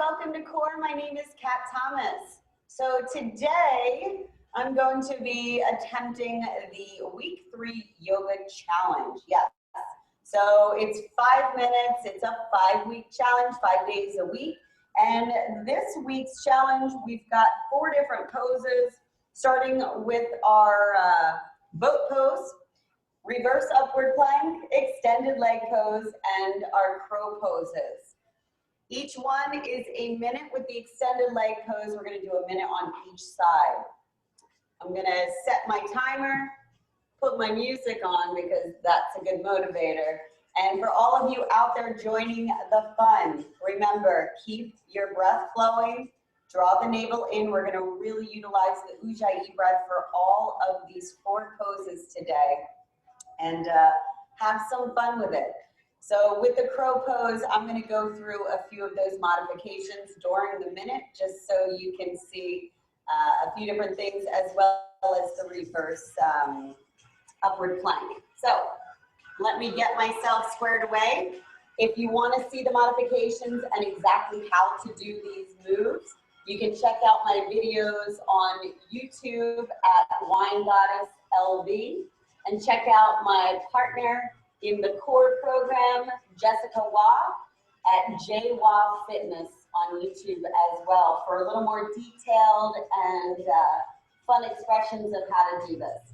welcome to Core. My name is Kat Thomas. So today I'm going to be attempting the week 3 yoga challenge. Yes. So it's 5 minutes. It's a 5-week challenge, 5 days a week. And this week's challenge, we've got 4 different poses, starting with our boat pose, reverse upward plank, extended leg pose, and our crow poses. Each one is a minute with the extended leg pose. We're going to do a minute on each side. I'm going to set my timer, put my music on because that's a good motivator. And for all of you out there joining the fun, remember, keep your breath flowing, draw the navel in. We're going to really utilize the Ujjayi breath for all of these 4 poses today and have some fun with it. So with the crow pose, I'm going to go through a few of those modifications during the minute, just so you can see a few different things, as well as the reverse upward plank. So let me get myself squared away. If you want to see the modifications and exactly how to do these moves, you can check out my videos on YouTube at Wine Goddess LV, and check out my partner in the core program, Jessica Wah, at JWah Fitness on YouTube as well, for a little more detailed and fun expressions of how to do this.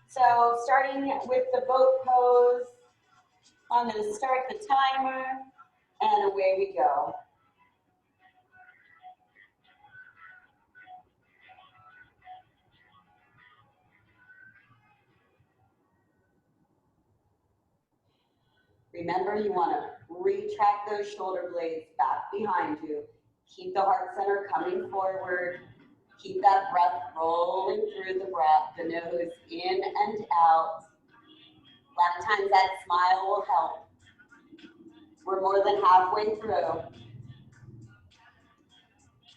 So starting with the boat pose, I'm going to start the timer, and away we go. Remember, you want to retract those shoulder blades back behind you. Keep the heart center coming forward. Keep that breath rolling through the nose in and out. A lot of times that smile will help. We're more than halfway through.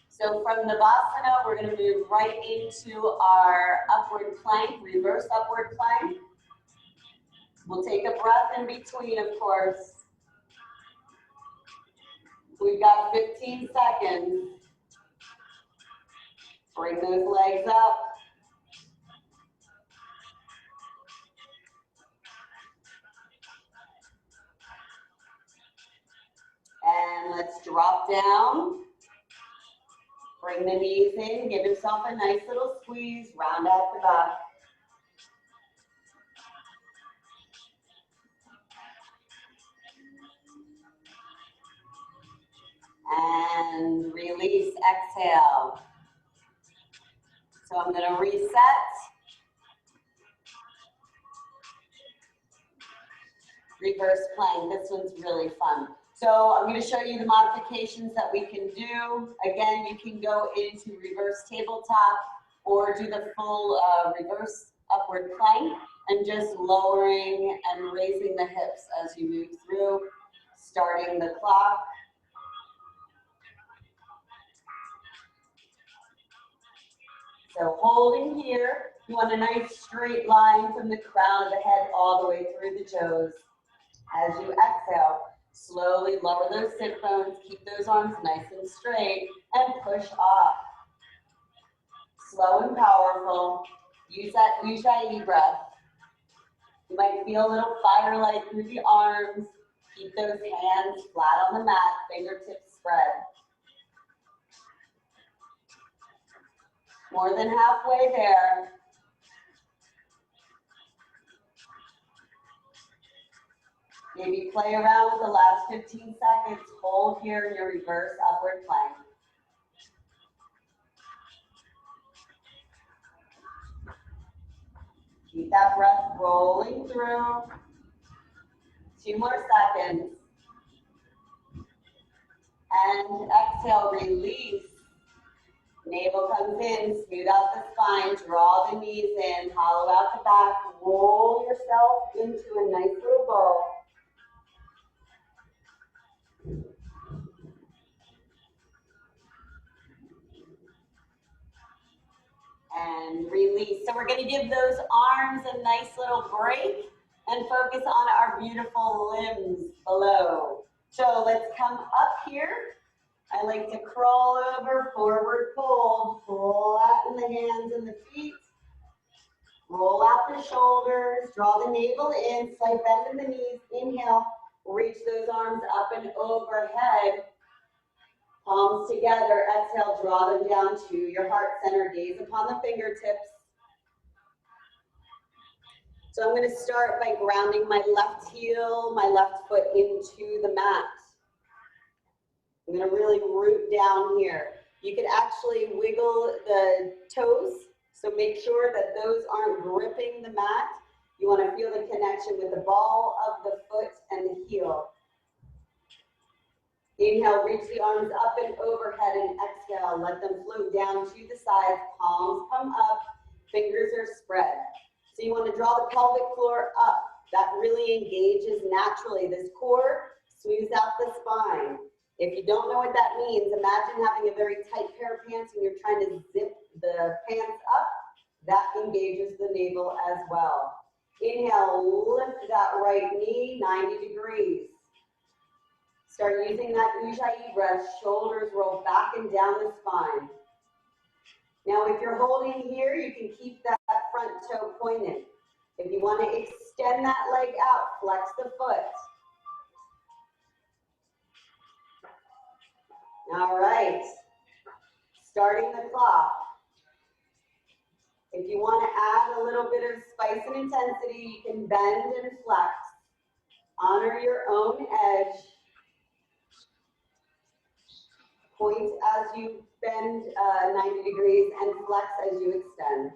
So from Navasana, we're going to move right into our upward plank, reverse upward plank. We'll take a breath in between, of course. We've got 15 seconds. Bring those legs up. And let's drop down. Bring the knees in. Give yourself a nice little squeeze. Round out the back. And release, exhale. So I'm going to reset. Reverse plank, this one's really fun. So I'm going to show you the modifications that we can do. Again, you can go into reverse tabletop or do the full reverse upward plank and just lowering and raising the hips as you move through, starting the clock. So holding here, you want a nice straight line from the crown of the head all the way through the toes. As you exhale, slowly lower those sit bones, keep those arms nice and straight, and push off. Slow and powerful. Use that Ujjayi breath. You might feel a little firelight through the arms. Keep those hands flat on the mat, fingertips spread. More than halfway there. Maybe play around with the last 15 seconds. Hold here in your reverse upward plank. Keep that breath rolling through. 2 more seconds. And exhale, release. Navel comes in, smooth out the spine, draw the knees in, hollow out the back, roll yourself into a nice little ball. And release. So we're going to give those arms a nice little break and focus on our beautiful limbs below. So let's come up here. I like to crawl over, forward fold, flatten the hands and the feet. Roll out the shoulders, draw the navel in, slight bend in the knees. Inhale, reach those arms up and overhead. Palms together. Exhale, draw them down to your heart center. Gaze upon the fingertips. So I'm going to start by grounding my left heel, my left foot into the mat. I'm going to really root down here. You could actually wiggle the toes, so make sure that those aren't gripping the mat. You want to feel the connection with the ball of the foot and the heel. Inhale, reach the arms up and overhead, and exhale, let them float down to the sides. Palms come up, fingers are spread. So you want to draw the pelvic floor up. That really engages naturally. This core smooths out the spine. If you don't know what that means, imagine having a very tight pair of pants and you're trying to zip the pants up. That engages the navel as well. Inhale, lift that right knee 90 degrees. Start using that Ujjayi breath. Shoulders roll back and down the spine. Now, if you're holding here, you can keep that front toe pointed. If you want to extend that leg out, flex the foot. All right. Starting the clock. If you want to add a little bit of spice and intensity, you can bend and flex. Honor your own edge. Point as you bend 90 degrees and flex as you extend.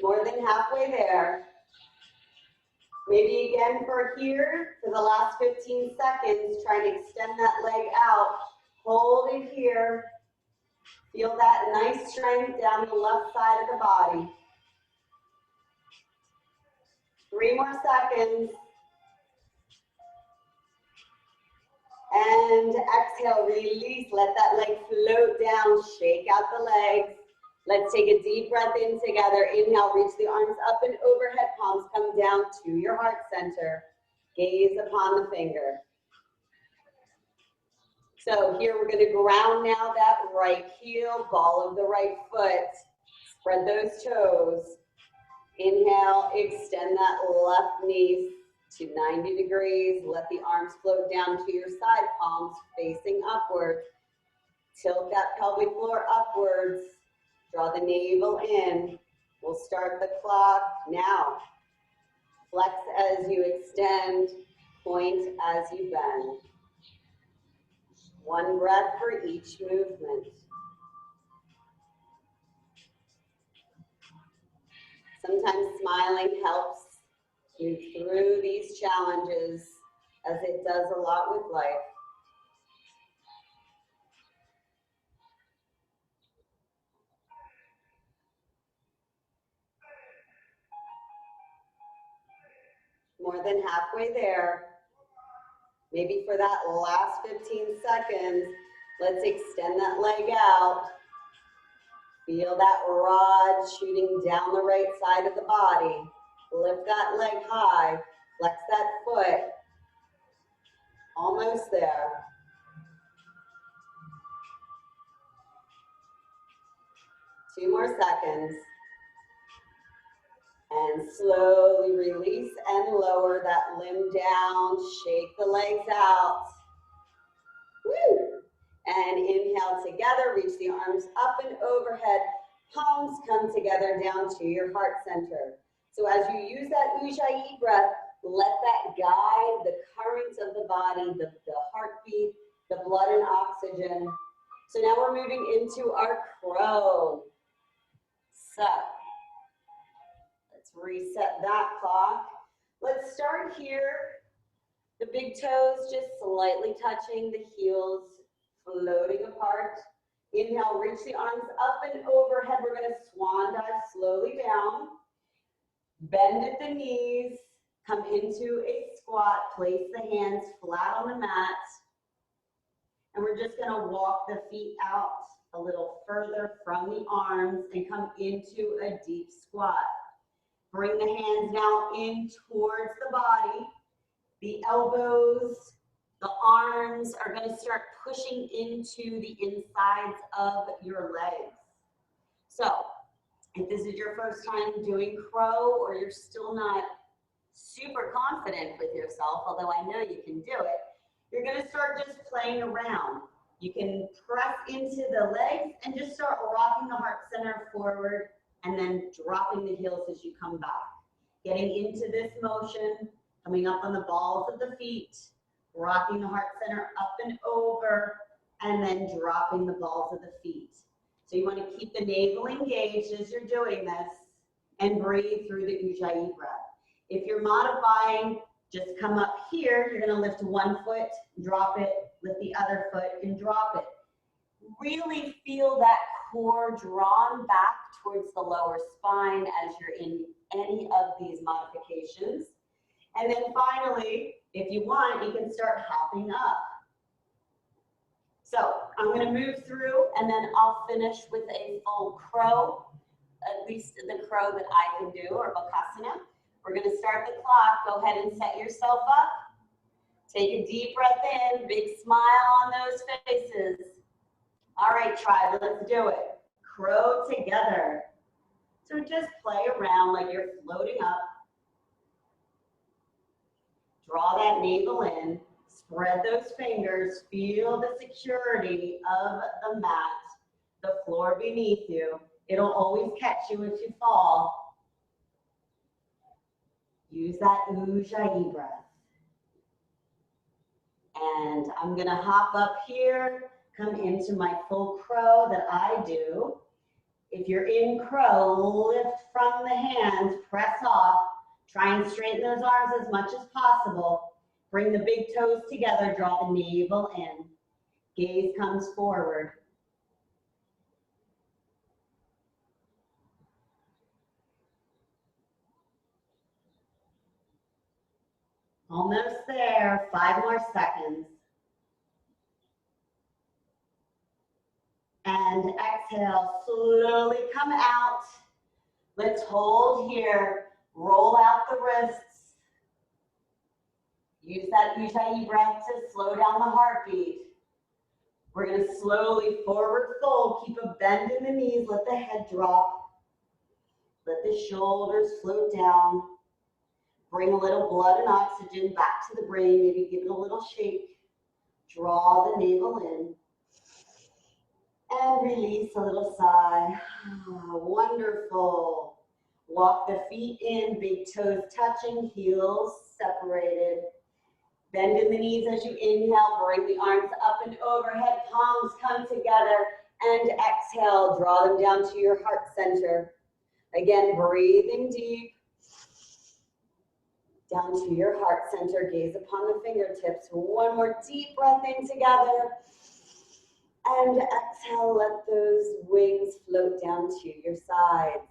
More than halfway there. Maybe again for here, for the last 15 seconds, try and extend that leg out. Hold it here. Feel that nice strength down the left side of the body. 3 more seconds. And exhale, release. Let that leg float down. Shake out the legs. Let's take a deep breath in together. Inhale, reach the arms up and overhead. Palms come down to your heart center. Gaze upon the finger. So here we're going to ground now that right heel, ball of the right foot. Spread those toes. Inhale, extend that left knee to 90 degrees. Let the arms float down to your side, palms facing upward. Tilt that pelvic floor upwards. Draw the navel in. We'll start the clock now. Flex as you extend. Point as you bend. 1 breath for each movement. Sometimes smiling helps move through these challenges, as it does a lot with life. More than halfway there. Maybe for that last 15 seconds, let's extend that leg out. Feel that rod shooting down the right side of the body. Lift that leg high. Flex that foot. Almost there. Two more seconds. And slowly release and lower that limb down. Shake the legs out. Woo! And inhale together. Reach the arms up and overhead. Palms come together down to your heart center. So as you use that Ujjayi breath, let that guide the currents of the body, the heartbeat, the blood and oxygen. So now we're moving into our crow. So let's reset that clock. Let's start here. The big toes just slightly touching, the heels floating apart. Inhale, reach the arms up and overhead. We're going to swan dive slowly down. Bend at the knees. Come into a squat. Place the hands flat on the mat. And we're just going to walk the feet out a little further from the arms and come into a deep squat. Bring the hands now in towards the body. The elbows, the arms are going to start pushing into the insides of your legs. So, if this is your first time doing crow or you're still not super confident with yourself, although I know you can do it, you're going to start just playing around. You can press into the legs and just start rocking the heart center forward and then dropping the heels as you come back. Getting into this motion, coming up on the balls of the feet, rocking the heart center up and over, and then dropping the balls of the feet. So you want to keep the navel engaged as you're doing this and breathe through the Ujjayi breath. If you're modifying, just come up here. You're going to lift one foot, drop it, lift the other foot, and drop it. Really feel that core drawn back towards the lower spine as you're in any of these modifications. And then finally, if you want, you can start hopping up. So I'm going to move through and then I'll finish with a full crow, at least the crow that I can do, or Bakasana. We're going to start the clock. Go ahead and set yourself up. Take a deep breath in, big smile on those faces. All right, tribe, let's do it. Crow together. So just play around like you're floating up. Draw that navel in. Spread those fingers. Feel the security of the mat, the floor beneath you. It'll always catch you if you fall. Use that Ujjayi breath. And I'm going to hop up here, come into my full crow that I do. If you're in crow, lift from the hands, press off. Try and straighten those arms as much as possible. Bring the big toes together, draw the navel in. Gaze comes forward. Almost there, 5 more seconds. And exhale, slowly come out. Let's hold here. Roll out the wrists. Use that Ujjayi breath to slow down the heartbeat. We're going to slowly forward fold. Keep a bend in the knees. Let the head drop. Let the shoulders float down. Bring a little blood and oxygen back to the brain. Maybe give it a little shake. Draw the navel in. And release a little sigh. Wonderful. Walk the feet in, big toes touching, heels separated. Bend in the knees as you inhale, bring the arms up and overhead, palms come together, and exhale, draw them down to your heart center. Again, breathing deep, down to your heart center, gaze upon the fingertips. One more deep breath in together, and exhale, let those wings float down to your sides.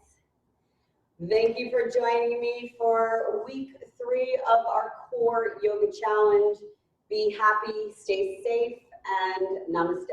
Thank you for joining me for week 3 of our core yoga challenge. Be happy, stay safe, and namaste.